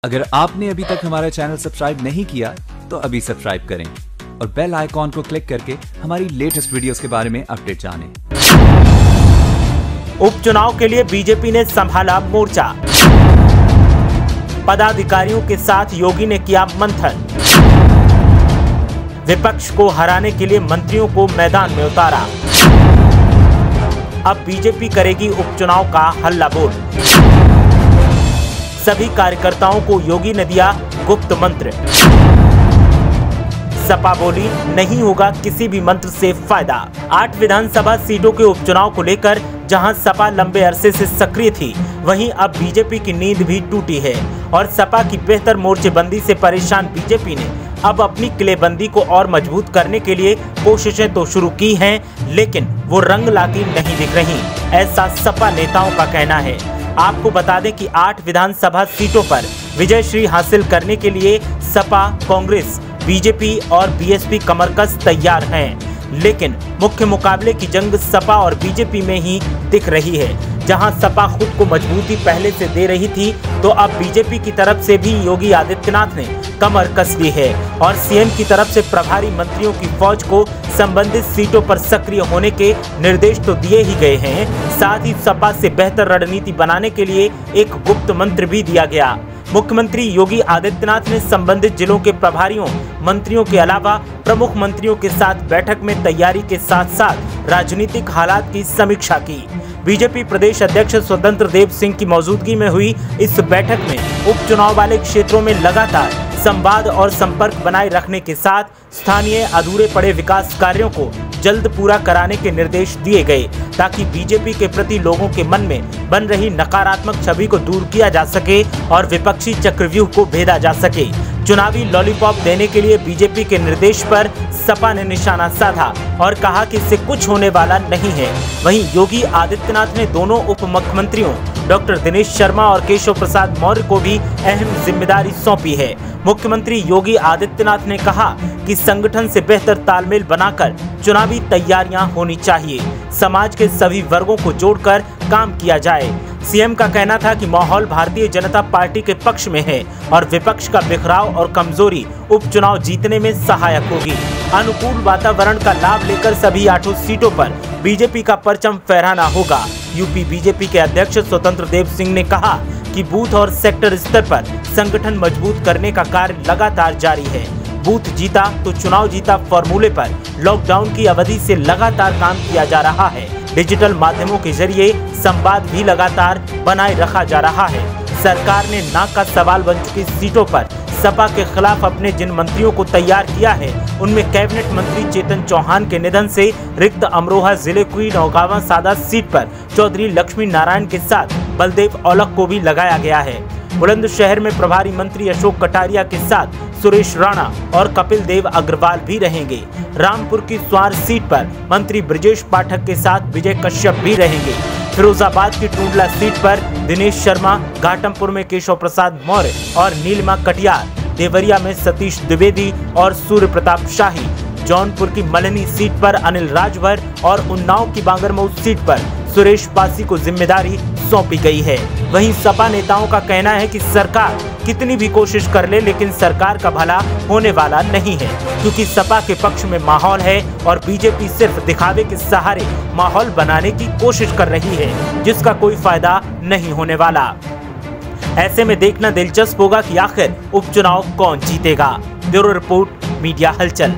अगर आपने अभी तक हमारा चैनल सब्सक्राइब नहीं किया तो अभी सब्सक्राइब करें और बेल आइकॉन को क्लिक करके हमारी लेटेस्ट वीडियोस के बारे में अपडेट जानें। उपचुनाव के लिए बीजेपी ने संभाला मोर्चा। पदाधिकारियों के साथ योगी ने किया मंथन। विपक्ष को हराने के लिए मंत्रियों को मैदान में उतारा। अब बीजेपी करेगी उपचुनाव का हल्ला बोल। सभी कार्यकर्ताओं को योगी ने दिया गुप्त मंत्र। सपा बोली नहीं होगा किसी भी मंत्र से फायदा। 8 विधानसभा सीटों के उपचुनाव को लेकर जहां सपा लंबे अरसे से सक्रिय थी, वहीं अब बीजेपी की नींद भी टूटी है और सपा की बेहतर मोर्चेबंदी से परेशान बीजेपी ने अब अपनी किलेबंदी को और मजबूत करने के लिए कोशिशें तो शुरू की हैं, लेकिन वो रंग लाती नहीं दिख रही, ऐसा सपा नेताओं का कहना है। आपको बता दें कि 8 विधानसभा सीटों पर विजयश्री हासिल करने के लिए सपा, कांग्रेस, बीजेपी और बीएसपी कमरकस तैयार हैं, लेकिन मुख्य मुकाबले की जंग सपा और बीजेपी में ही दिख रही है। जहां सपा खुद को मजबूती पहले से दे रही थी, तो अब बीजेपी की तरफ से भी योगी आदित्यनाथ ने कमर कस ली है और सीएम की तरफ से प्रभारी मंत्रियों की फौज को संबंधित सीटों पर सक्रिय होने के निर्देश तो दिए ही गए हैं, साथ ही सपा से बेहतर रणनीति बनाने के लिए एक गुप्त मंत्र भी दिया गया। मुख्यमंत्री योगी आदित्यनाथ ने संबंधित जिलों के प्रभारियों, मंत्रियों के अलावा प्रमुख मंत्रियों के साथ बैठक में तैयारी के साथ साथ राजनीतिक हालात की समीक्षा की। बीजेपी प्रदेश अध्यक्ष स्वतंत्र देव सिंह की मौजूदगी में हुई इस बैठक में उपचुनाव वाले क्षेत्रों में लगातार संवाद और संपर्क बनाए रखने के साथ स्थानीय अधूरे पड़े विकास कार्यों को जल्द पूरा कराने के निर्देश दिए गए, ताकि बीजेपी के प्रति लोगों के मन में बन रही नकारात्मक छवि को दूर किया जा सके और विपक्षी चक्रव्यूह को भेदा जा सके। चुनावी लॉलीपॉप देने के लिए बीजेपी के निर्देश पर सपा ने निशाना साधा और कहा कि इससे कुछ होने वाला नहीं है। वहीं योगी आदित्यनाथ ने दोनों उप मुख्यमंत्रियों डॉक्टर दिनेश शर्मा और केशव प्रसाद मौर्य को भी अहम जिम्मेदारी सौंपी है। मुख्यमंत्री योगी आदित्यनाथ ने कहा कि संगठन से बेहतर तालमेल बनाकर चुनावी तैयारियां होनी चाहिए, समाज के सभी वर्गों को जोड़कर काम किया जाए। सीएम का कहना था कि माहौल भारतीय जनता पार्टी के पक्ष में है और विपक्ष का बिखराव और कमजोरी उपचुनाव जीतने में सहायक होगी। अनुकूल वातावरण का लाभ लेकर सभी 8 सीटों पर बीजेपी का परचम फहराना होगा। यूपी बीजेपी के अध्यक्ष स्वतंत्र देव सिंह ने कहा कि बूथ और सेक्टर स्तर पर संगठन मजबूत करने का कार्य लगातार जारी है। बूथ जीता तो चुनाव जीता फॉर्मूले पर लॉकडाउन की अवधि से लगातार काम किया जा रहा है। डिजिटल माध्यमों के जरिए संवाद भी लगातार बनाए रखा जा रहा है। सरकार ने नाक का सवाल बन चुकी सीटों पर सपा के खिलाफ अपने जिन मंत्रियों को तैयार किया है, उनमें कैबिनेट मंत्री चेतन चौहान के निधन से रिक्त अमरोहा जिले की नौगावा सादात सीट पर चौधरी लक्ष्मी नारायण के साथ बलदेव औलख को भी लगाया गया है। बुलंदशहर में प्रभारी मंत्री अशोक कटारिया के साथ सुरेश राणा और कपिल देव अग्रवाल भी रहेंगे। रामपुर की स्वार सीट पर मंत्री ब्रजेश पाठक के साथ विजय कश्यप भी रहेंगे। फिरोजाबाद की टूंडला सीट पर दिनेश शर्मा, घाटमपुर में केशव प्रसाद मौर्य और नीलिमा कटियार, देवरिया में सतीश द्विवेदी और सूर्य प्रताप शाही, जौनपुर की मलनी सीट पर अनिल राजभर और उन्नाव की बांगरमऊ सीट पर सुरेश पासी को जिम्मेदारी सौंपी गई है। वहीं सपा नेताओं का कहना है कि सरकार कितनी भी कोशिश कर ले, लेकिन सरकार का भला होने वाला नहीं है, क्योंकि सपा के पक्ष में माहौल है और बीजेपी सिर्फ दिखावे के सहारे माहौल बनाने की कोशिश कर रही है, जिसका कोई फायदा नहीं होने वाला। ऐसे में देखना दिलचस्प होगा कि आखिर उपचुनाव कौन जीतेगा। ब्यूरो रिपोर्ट, मीडिया हलचल।